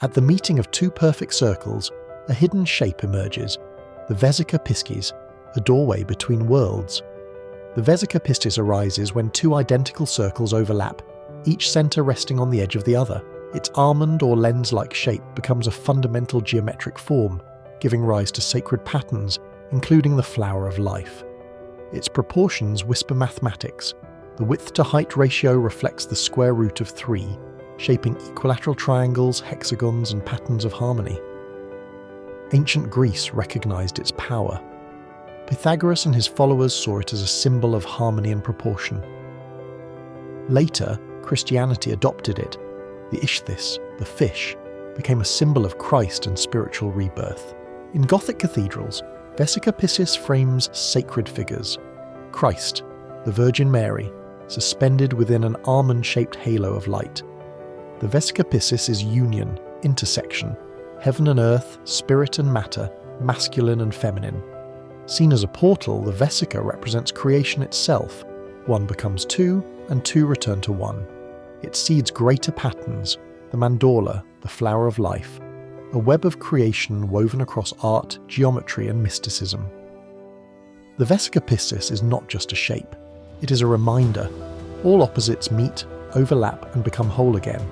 At the meeting of two perfect circles, a hidden shape emerges, the Vesica Piscis, a doorway between worlds. The Vesica Piscis arises when two identical circles overlap, each centre resting on the edge of the other. Its almond or lens-like shape becomes a fundamental geometric form, giving rise to sacred patterns, including the flower of life. Its proportions whisper mathematics. The width-to-height ratio reflects the square root of 3, shaping equilateral triangles, hexagons, and patterns of harmony. Ancient Greece recognized its power. Pythagoras and his followers saw it as a symbol of harmony and proportion. Later, Christianity adopted it. The ichthys, the fish, became a symbol of Christ and spiritual rebirth. In Gothic cathedrals, Vesica Piscis frames sacred figures. Christ, the Virgin Mary, suspended within an almond-shaped halo of light. The Vesica Piscis is union, intersection, heaven and earth, spirit and matter, masculine and feminine. Seen as a portal, the Vesica represents creation itself. One becomes two, and two return to one. It seeds greater patterns, the mandala, the flower of life, a web of creation woven across art, geometry, and mysticism. The Vesica Piscis is not just a shape. It is a reminder. All opposites meet, overlap, and become whole again.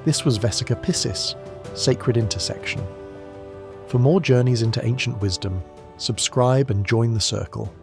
This was Vesica Piscis, sacred intersection. For more journeys into ancient wisdom, subscribe and join the circle.